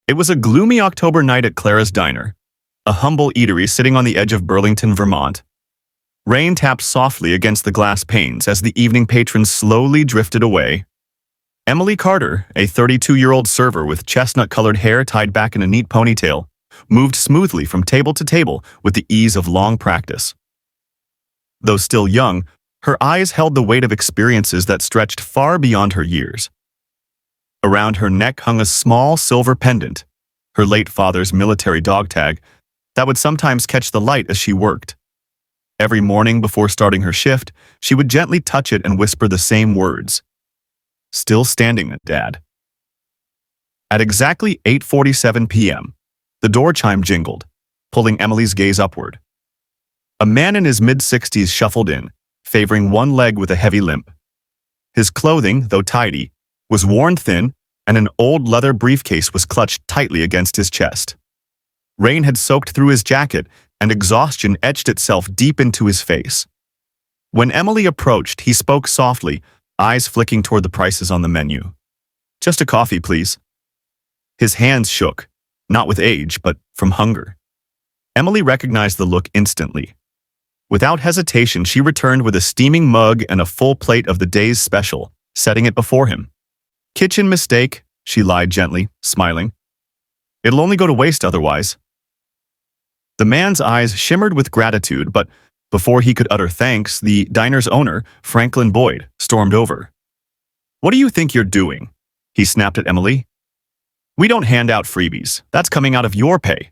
It was a gloomy October night at Clara's Diner, a humble eatery sitting on the edge of Burlington, Vermont. Rain tapped softly against the glass panes as the evening patrons slowly drifted away. Emily Carter, a 32-year-old server with chestnut-colored hair tied back in a neat ponytail, moved smoothly from table to table with the ease of long practice. Though still young, her eyes held the weight of experiences that stretched far beyond her years. Around her neck hung a small silver pendant, her late father's military dog tag, that would sometimes catch the light as she worked. Every morning before starting her shift, she would gently touch it and whisper the same words. "Still standing, Dad." At exactly 8:47 p.m., the door chime jingled, pulling Emily's gaze upward. A man in his mid-60s shuffled in, favoring one leg with a heavy limp. His clothing, though tidy, was worn thin, and an old leather briefcase was clutched tightly against his chest. Rain had soaked through his jacket, and exhaustion etched itself deep into his face. When Emily approached, he spoke softly, eyes flicking toward the prices on the menu. "Just a coffee, please." His hands shook, not with age, but from hunger. Emily recognized the look instantly. Without hesitation, she returned with a steaming mug and a full plate of the day's special, setting it before him. "Kitchen mistake," she lied gently, smiling. "It'll only go to waste otherwise." The man's eyes shimmered with gratitude, but before he could utter thanks, the diner's owner, Franklin Boyd, stormed over. "What do you think you're doing?" he snapped at Emily. "We don't hand out freebies. That's coming out of your pay."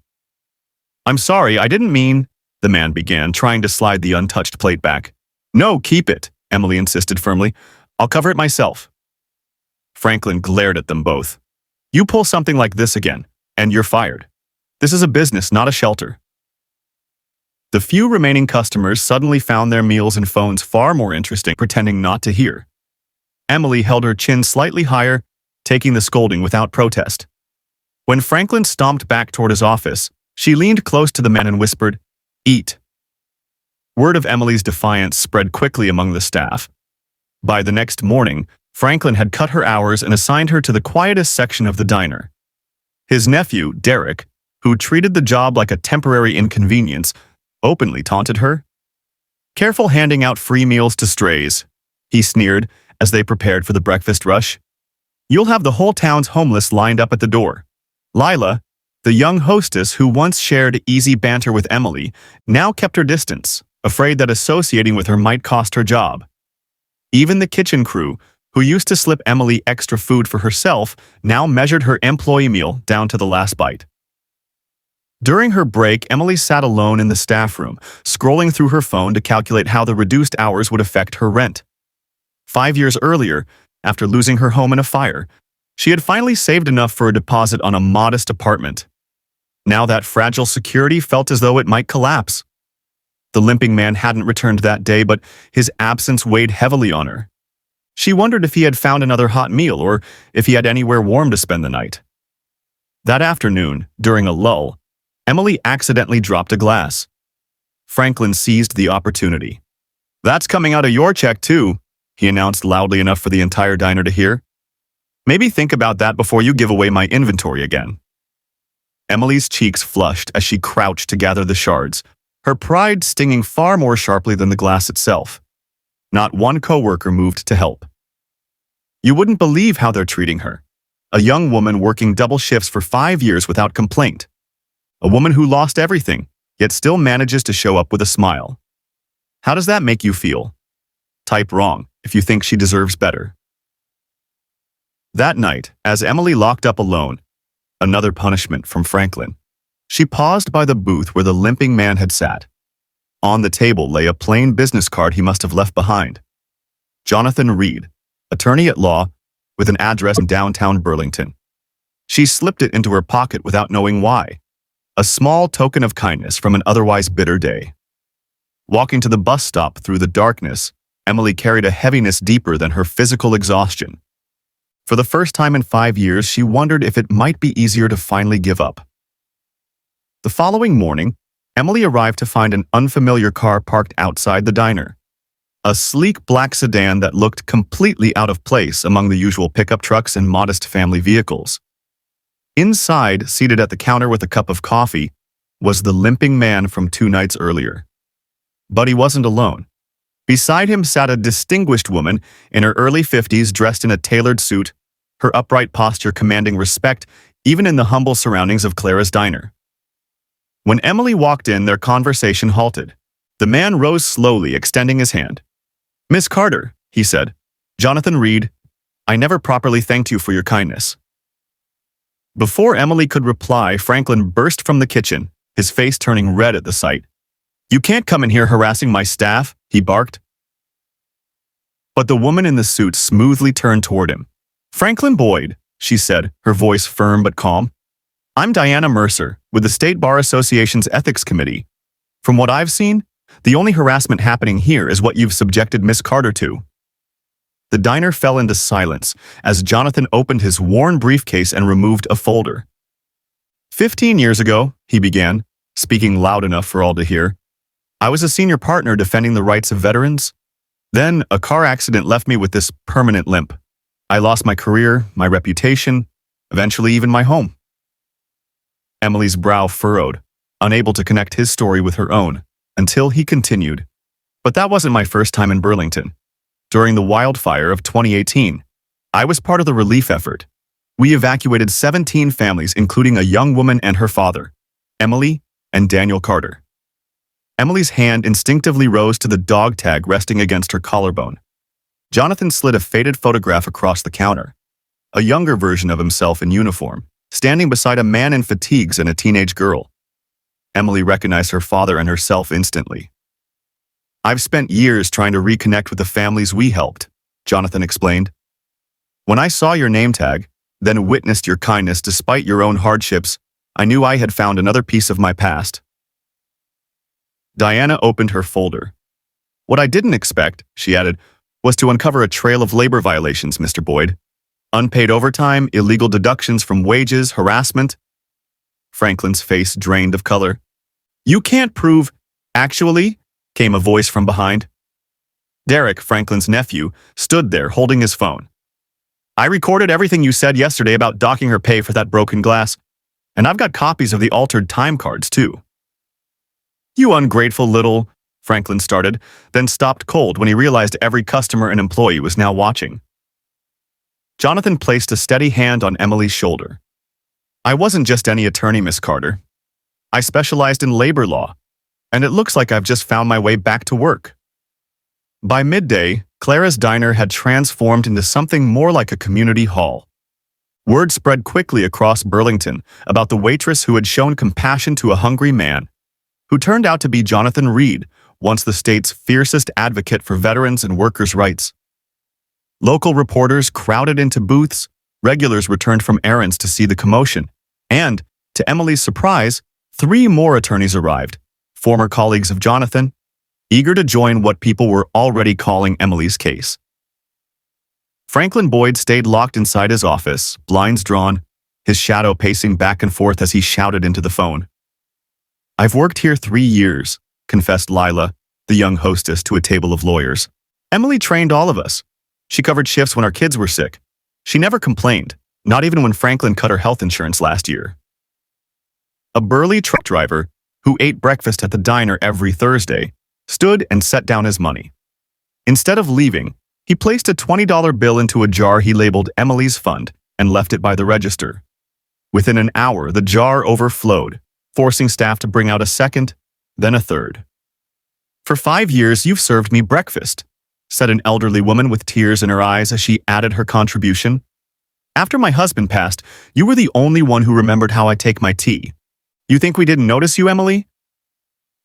"I'm sorry, I didn't mean," the man began, trying to slide the untouched plate back. "No, keep it," Emily insisted firmly. "I'll cover it myself." Franklin glared at them both. "You pull something like this again, and you're fired. This is a business, not a shelter." The few remaining customers suddenly found their meals and phones far more interesting, pretending not to hear. Emily held her chin slightly higher, taking the scolding without protest. When Franklin stomped back toward his office, she leaned close to the man and whispered, "Eat." Word of Emily's defiance spread quickly among the staff. By the next morning, Franklin had cut her hours and assigned her to the quietest section of the diner. His nephew, Derek, who treated the job like a temporary inconvenience, openly taunted her. "Careful handing out free meals to strays," he sneered as they prepared for the breakfast rush. "You'll have the whole town's homeless lined up at the door." Lila, the young hostess who once shared easy banter with Emily, now kept her distance, afraid that associating with her might cost her job. Even the kitchen crew, who used to slip Emily extra food for herself, now measured her employee meal down to the last bite. During her break, Emily sat alone in the staff room, scrolling through her phone to calculate how the reduced hours would affect her rent. 5 years earlier, after losing her home in a fire, she had finally saved enough for a deposit on a modest apartment. Now that fragile security felt as though it might collapse. The limping man hadn't returned that day, but his absence weighed heavily on her. She wondered if he had found another hot meal or if he had anywhere warm to spend the night. That afternoon, during a lull, Emily accidentally dropped a glass. Franklin seized the opportunity. "That's coming out of your check, too," he announced loudly enough for the entire diner to hear. "Maybe think about that before you give away my inventory again." Emily's cheeks flushed as she crouched to gather the shards, her pride stinging far more sharply than the glass itself. Not one coworker moved to help. "You wouldn't believe how they're treating her. A young woman working double shifts for 5 years without complaint. A woman who lost everything, yet still manages to show up with a smile. How does that make you feel? Type wrong if you think she deserves better." That night, as Emily locked up alone, another punishment from Franklin, she paused by the booth where the limping man had sat. On the table lay a plain business card he must have left behind. Jonathan Reed, attorney at law, with an address in downtown Burlington. She slipped it into her pocket without knowing why. A small token of kindness from an otherwise bitter day. Walking to the bus stop through the darkness, Emily carried a heaviness deeper than her physical exhaustion. For the first time in 5 years, she wondered if it might be easier to finally give up. The following morning, Emily arrived to find an unfamiliar car parked outside the diner. A sleek black sedan that looked completely out of place among the usual pickup trucks and modest family vehicles. Inside, seated at the counter with a cup of coffee, was the limping man from 2 nights earlier. But he wasn't alone. Beside him sat a distinguished woman in her early 50s dressed in a tailored suit, her upright posture commanding respect even in the humble surroundings of Clara's diner. When Emily walked in, their conversation halted. The man rose slowly, extending his hand. "Miss Carter," he said. "Jonathan Reed, I never properly thanked you for your kindness." Before Emily could reply, Franklin burst from the kitchen, his face turning red at the sight. "You can't come in here harassing my staff," he barked. But the woman in the suit smoothly turned toward him. "Franklin Boyd," she said, her voice firm but calm. "I'm Diana Mercer, with the State Bar Association's Ethics Committee. From what I've seen, the only harassment happening here is what you've subjected Miss Carter to." The diner fell into silence as Jonathan opened his worn briefcase and removed a folder. 15 years ago, he began, speaking loud enough for all to hear, I was a senior partner defending the rights of veterans. Then, a car accident left me with this permanent limp. I lost my career, my reputation, eventually even my home. Emily's brow furrowed, unable to connect his story with her own, until he continued. But that wasn't my first time in Burlington. During the wildfire of 2018, I was part of the relief effort. We evacuated 17 families, including a young woman and her father, Emily and Daniel Carter. Emily's hand instinctively rose to the dog tag resting against her collarbone. Jonathan slid a faded photograph across the counter, a younger version of himself in uniform, standing beside a man in fatigues and a teenage girl. Emily recognized her father and herself instantly. I've spent years trying to reconnect with the families we helped, Jonathan explained. When I saw your name tag, then witnessed your kindness despite your own hardships, I knew I had found another piece of my past. Diana opened her folder. What I didn't expect, she added, was to uncover a trail of labor violations, Mr. Boyd. Unpaid overtime, illegal deductions from wages, harassment. Franklin's face drained of color. You can't prove, actually, came a voice from behind. Derek, Franklin's nephew, stood there holding his phone. I recorded everything you said yesterday about docking her pay for that broken glass, and I've got copies of the altered time cards, too. You ungrateful little, Franklin started, then stopped cold when he realized every customer and employee was now watching. Jonathan placed a steady hand on Emily's shoulder. I wasn't just any attorney, Miss Carter. I specialized in labor law, and it looks like I've just found my way back to work. By midday, Clara's diner had transformed into something more like a community hall. Word spread quickly across Burlington about the waitress who had shown compassion to a hungry man, who turned out to be Jonathan Reed, once the state's fiercest advocate for veterans and workers' rights. Local reporters crowded into booths, regulars returned from errands to see the commotion, and, to Emily's surprise, 3 more attorneys arrived, former colleagues of Jonathan, eager to join what people were already calling Emily's case. Franklin Boyd stayed locked inside his office, blinds drawn, his shadow pacing back and forth as he shouted into the phone. I've worked here 3 years, confessed Lila, the young hostess to a table of lawyers. Emily trained all of us. She covered shifts when our kids were sick. She never complained, not even when Franklin cut her health insurance last year. A burly truck driver, who ate breakfast at the diner every Thursday, stood and set down his money. Instead of leaving, he placed a $20 bill into a jar he labeled Emily's Fund and left it by the register. Within an hour, the jar overflowed, forcing staff to bring out a second, then a third. For 5 years, you've served me breakfast, said an elderly woman with tears in her eyes as she added her contribution. After my husband passed, you were the only one who remembered how I take my tea. You think we didn't notice you, Emily?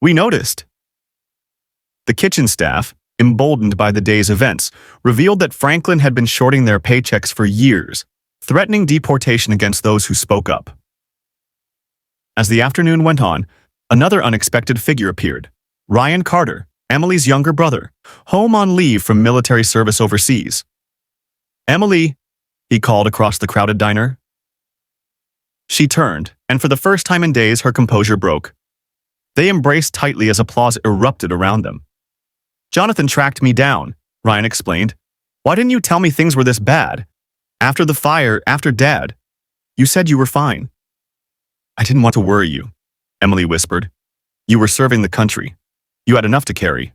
We noticed. The kitchen staff, emboldened by the day's events, revealed that Franklin had been shorting their paychecks for years, threatening deportation against those who spoke up. As the afternoon went on, another unexpected figure appeared. Ryan Carter, Emily's younger brother, home on leave from military service overseas. Emily, he called across the crowded diner. She turned, and for the first time in days, her composure broke. They embraced tightly as applause erupted around them. Jonathan tracked me down, Ryan explained. Why didn't you tell me things were this bad? After the fire, after Dad. You said you were fine. I didn't want to worry you, Emily whispered. You were serving the country. You had enough to carry.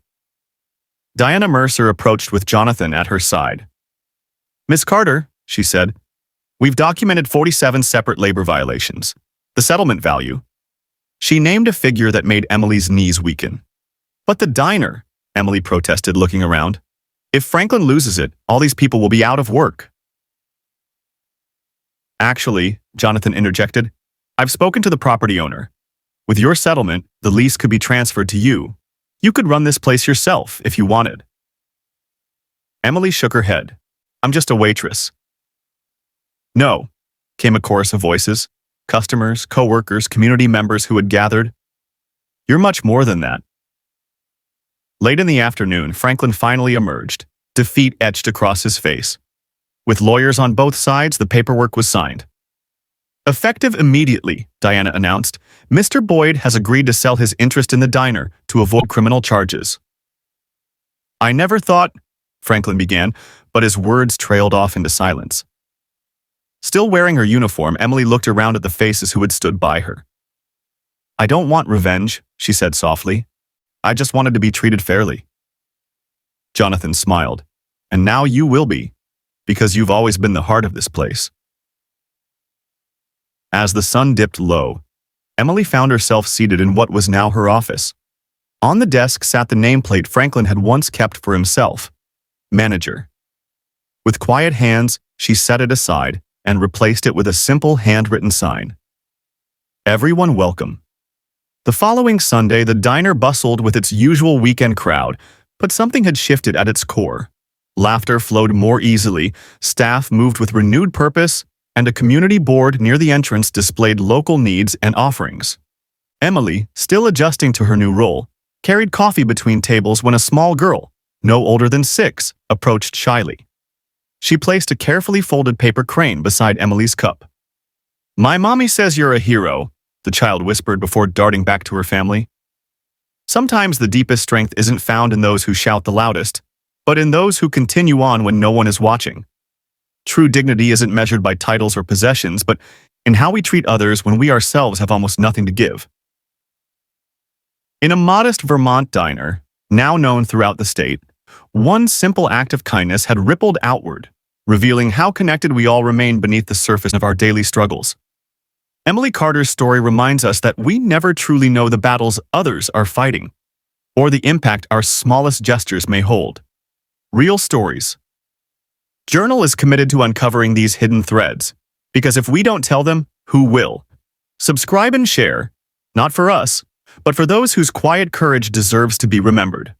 Diana Mercer approached with Jonathan at her side. Miss Carter, she said, we've documented 47 separate labor violations. The settlement value. She named a figure that made Emily's knees weaken. But the diner, Emily protested, looking around. If Franklin loses it, all these people will be out of work. Actually, Jonathan interjected, I've spoken to the property owner. With your settlement, the lease could be transferred to you. You could run this place yourself if you wanted. Emily shook her head. I'm just a waitress. No, came a chorus of voices. Customers, co-workers, community members who had gathered. You're much more than that. Late in the afternoon, Franklin finally emerged, defeat etched across his face. With lawyers on both sides, the paperwork was signed. Effective immediately, Diana announced, Mr. Boyd has agreed to sell his interest in the diner to avoid criminal charges. I never thought, Franklin began, but his words trailed off into silence. Still wearing her uniform, Emily looked around at the faces who had stood by her. I don't want revenge, she said softly. I just wanted to be treated fairly. Jonathan smiled. And now you will be, because you've always been the heart of this place. As the sun dipped low, Emily found herself seated in what was now her office. On the desk sat the nameplate Franklin had once kept for himself, Manager. With quiet hands, she set it aside and replaced it with a simple handwritten sign. Everyone welcome. The following Sunday, the diner bustled with its usual weekend crowd, but something had shifted at its core. Laughter flowed more easily, staff moved with renewed purpose, and a community board near the entrance displayed local needs and offerings. Emily, still adjusting to her new role, carried coffee between tables when a small girl, no older than 6, approached shyly. She placed a carefully folded paper crane beside Emily's cup. My mommy says you're a hero, the child whispered before darting back to her family. Sometimes the deepest strength isn't found in those who shout the loudest, but in those who continue on when no one is watching. True dignity isn't measured by titles or possessions, but in how we treat others when we ourselves have almost nothing to give. In a modest Vermont diner, now known throughout the state, one simple act of kindness had rippled outward, revealing how connected we all remain beneath the surface of our daily struggles. Emily Carter's story reminds us that we never truly know the battles others are fighting, or the impact our smallest gestures may hold. Real stories. Journal is committed to uncovering these hidden threads, because if we don't tell them, who will? Subscribe and share, not for us, but for those whose quiet courage deserves to be remembered.